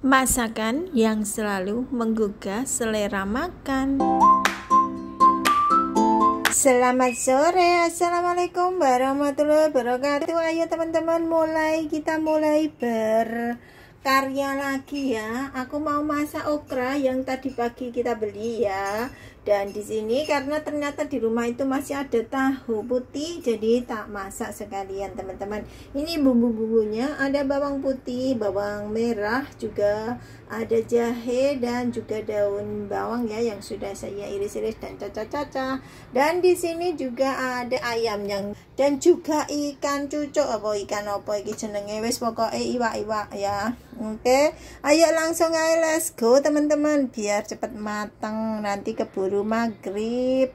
Masakan yang selalu menggugah selera makan. Selamat sore, assalamualaikum warahmatullahi wabarakatuh. Ayo teman-teman, kita mulai berkarya lagi ya. Aku mau masak okra yang tadi pagi kita beli ya. Dan di sini karena ternyata di rumah itu masih ada tahu putih, jadi tak masak sekalian teman-teman. Ini bumbu-bumbunya, ada bawang putih, bawang merah, juga ada jahe dan juga daun bawang ya yang sudah saya iris-iris dan cacah-cacah. Dan di sini juga ada ayam dan juga ikan cucuk ikan apa iki jenenge, wis pokoke iwak-iwak ya. Oke, ayo langsung aja, let's go teman-teman, biar cepat matang nanti keburu maghrib.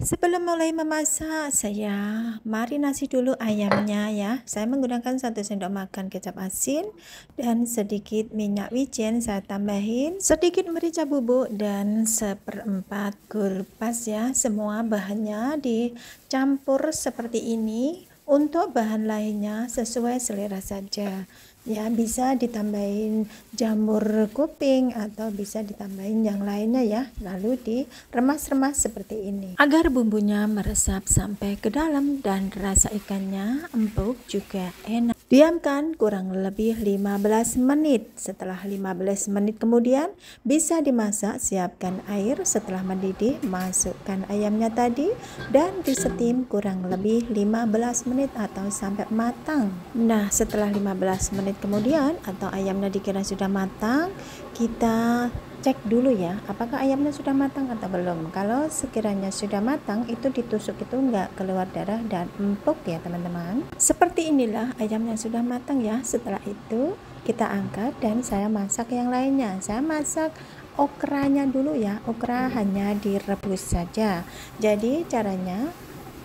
Sebelum mulai memasak, saya marinasi dulu ayamnya ya. Saya menggunakan 1 sendok makan kecap asin dan sedikit minyak wijen. Saya tambahin sedikit merica bubuk dan 1/4 gulpas ya. Semua bahannya dicampur seperti ini. Untuk bahan lainnya sesuai selera saja ya, bisa ditambahin jamur kuping atau bisa ditambahin yang lainnya ya, lalu diremas-remas seperti ini agar bumbunya meresap sampai ke dalam dan rasa ikannya empuk juga enak. Diamkan kurang lebih 15 menit. Setelah 15 menit kemudian bisa dimasak. Siapkan air, setelah mendidih masukkan ayamnya tadi dan disetim kurang lebih 15 menit atau sampai matang. Nah, setelah 15 menit kemudian atau ayamnya dikira sudah matang, kita cek dulu ya apakah ayamnya sudah matang atau belum. Kalau sekiranya sudah matang, itu ditusuk itu enggak keluar darah dan empuk ya teman-teman. Seperti inilah ayamnya sudah matang ya. Setelah itu kita angkat dan saya masak yang lainnya. Saya masak okranya dulu ya. Okra hanya direbus saja. Jadi caranya,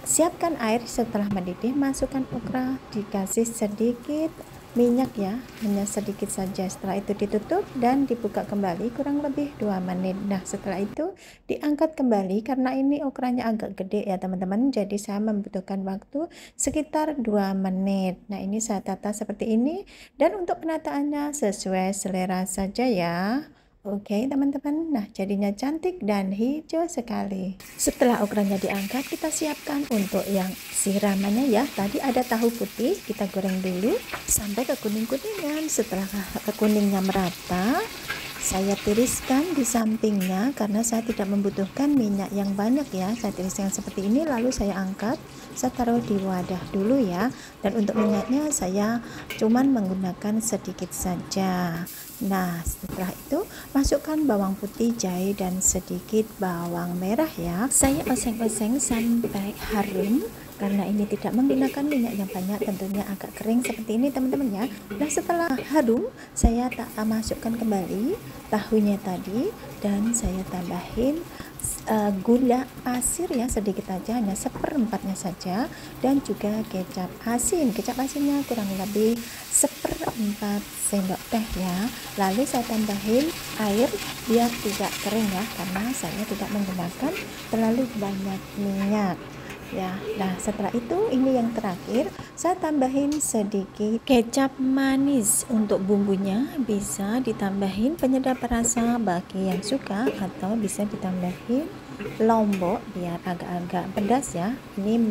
siapkan air, setelah mendidih masukkan okra, dikasih sedikit minyak ya, hanya sedikit saja. Setelah itu ditutup dan dibuka kembali kurang lebih 2 menit. Nah, setelah itu diangkat kembali karena ini okranya agak gede ya teman-teman, jadi saya membutuhkan waktu sekitar 2 menit. Nah, ini saya tata seperti ini dan untuk penataannya sesuai selera saja ya. Oke teman-teman, nah jadinya cantik dan hijau sekali. Setelah okranya diangkat, kita siapkan untuk yang siramannya ya. Tadi ada tahu putih, kita goreng dulu sampai ke kuning-kuningan. Setelah kuningnya merata, saya tiriskan di sampingnya karena saya tidak membutuhkan minyak yang banyak ya. Saya tiriskan seperti ini, lalu saya angkat, saya taruh di wadah dulu ya. Dan untuk minyaknya saya cuman menggunakan sedikit saja. Nah, setelah itu masukkan bawang putih, jahe dan sedikit bawang merah ya. Saya oseng-oseng sampai harum karena ini tidak menggunakan minyak yang banyak, tentunya agak kering seperti ini teman-teman ya. Nah, setelah harum saya masukkan kembali tahunya tadi dan saya tambahin gula pasir ya, sedikit aja, hanya 1/4-nya saja, dan juga kecap asin. Kecap asinnya kurang lebih 1/4 sendok teh ya. Lalu saya tambahin air biar tidak kering ya, karena saya tidak menggunakan terlalu banyak minyak ya. Nah, setelah itu ini yang terakhir, saya tambahin sedikit kecap manis. Untuk bumbunya bisa ditambahin penyedap rasa bagi yang suka atau bisa ditambahin lombok biar agak-agak pedas ya. Ini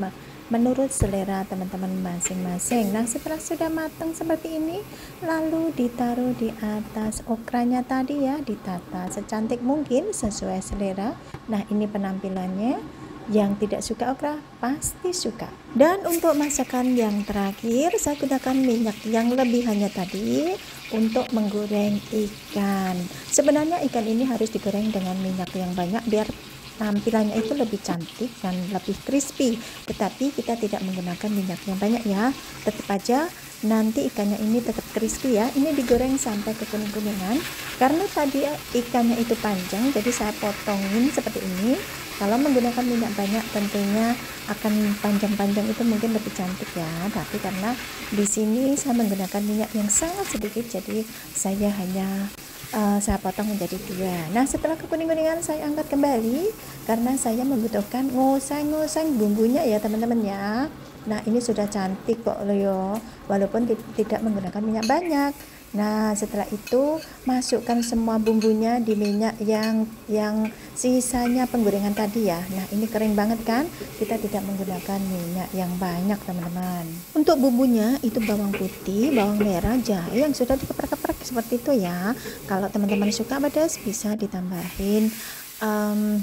menurut selera teman-teman masing-masing. Nah, setelah sudah matang seperti ini, lalu ditaruh di atas okranya tadi ya, ditata secantik mungkin sesuai selera. Nah, ini penampilannya. Yang tidak suka okra pasti suka. Dan untuk masakan yang terakhir, saya gunakan minyak yang lebih hanya tadi untuk menggoreng ikan. Sebenarnya ikan ini harus digoreng dengan minyak yang banyak biar tampilannya itu lebih cantik dan lebih crispy, tetapi kita tidak menggunakan minyak yang banyak ya. Tetap aja nanti ikannya ini tetap crispy ya. Ini digoreng sampai ke kuning-kuningan. Karena tadi ikannya itu panjang, jadi saya potongin seperti ini. Kalau menggunakan minyak banyak tentunya akan panjang-panjang, itu mungkin lebih cantik ya. Tapi karena di sini saya menggunakan minyak yang sangat sedikit, jadi saya hanya saya potong menjadi 2. Nah, setelah kekuning-kuningan saya angkat kembali karena saya membutuhkan ngoseng-ngoseng bumbunya ya teman-teman ya. Nah, ini sudah cantik kok Leo, walaupun tidak menggunakan minyak banyak. Nah, setelah itu masukkan semua bumbunya di minyak yang sisanya penggorengan tadi ya. Nah, ini keren banget kan? Kita tidak menggunakan minyak yang banyak, teman-teman. Untuk bumbunya itu bawang putih, bawang merah, jahe yang sudah dikeprek-keprek seperti itu ya. Kalau teman-teman suka pedas bisa ditambahin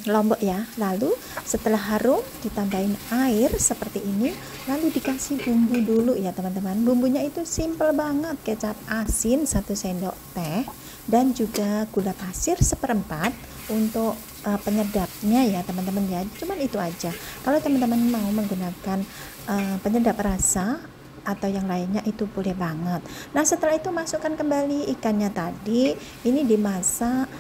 lombok ya. Lalu setelah harum ditambahin air seperti ini, lalu dikasih bumbu dulu ya teman-teman. Bumbunya itu simple banget, kecap asin 1 sendok teh dan juga gula pasir 1/4 untuk penyedapnya ya teman-teman ya. Cuman itu aja. Kalau teman-teman mau menggunakan penyedap rasa atau yang lainnya itu boleh banget. Nah, setelah itu masukkan kembali ikannya tadi. Ini dimasak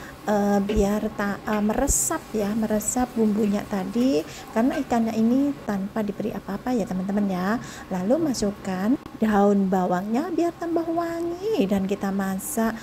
biar meresap ya, meresap bumbunya tadi, karena ikannya ini tanpa diberi apa-apa ya teman-teman ya. Lalu masukkan daun bawangnya biar tambah wangi dan kita masak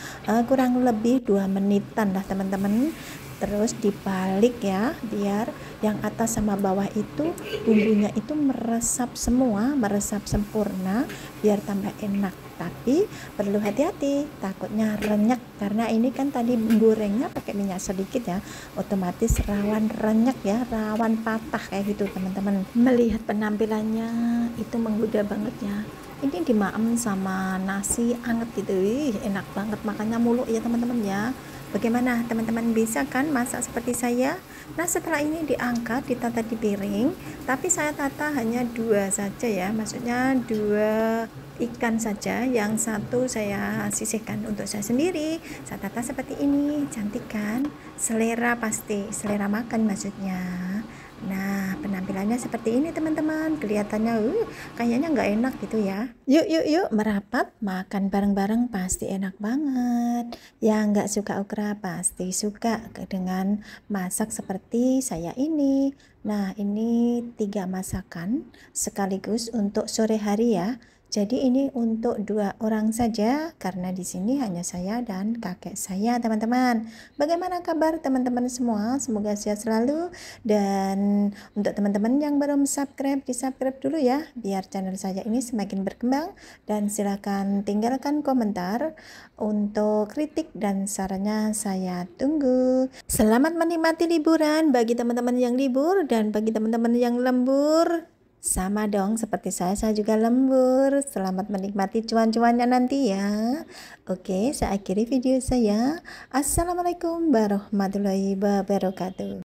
kurang lebih 2 menitan lah teman-teman. Terus dibalik ya, biar yang atas sama bawah itu bumbunya itu meresap semua, meresap sempurna biar tambah enak. Tapi perlu hati-hati, takutnya renyek karena ini kan tadi gorengnya pakai minyak sedikit ya, otomatis rawan renyek ya, rawan patah kayak gitu teman-teman. Melihat penampilannya itu menggoda banget ya. Ini dimaem sama nasi anget gitu, enak banget, makanya mulu ya teman-teman ya. Bagaimana teman-teman, bisa kan masak seperti saya? Nah, setelah ini diangkat, ditata di piring, tapi saya tata hanya 2 saja ya, maksudnya 2 ikan saja, yang satu saya sisihkan untuk saya sendiri. Saya tata seperti ini, cantik kan? Selera, pasti selera makan maksudnya. Nah, penampilannya seperti ini teman-teman, kelihatannya kayaknya nggak enak gitu ya. Yuk merapat makan bareng-bareng, pasti enak banget. Yang nggak suka okra pasti suka dengan masak seperti saya ini. Nah, ini 3 masakan sekaligus untuk sore hari ya. Jadi ini untuk 2 orang saja karena di sini hanya saya dan kakek saya teman-teman. Bagaimana kabar teman-teman semua? Semoga sehat selalu, dan untuk teman-teman yang belum subscribe, di subscribe dulu ya biar channel saya ini semakin berkembang, dan silakan tinggalkan komentar untuk kritik dan sarannya, saya tunggu. Selamat menikmati liburan bagi teman-teman yang libur, dan bagi teman-teman yang lembur sama dong seperti saya juga lembur. Selamat menikmati cuan-cuannya nanti ya. Oke, saya akhiri video saya. Assalamualaikum warahmatullahi wabarakatuh.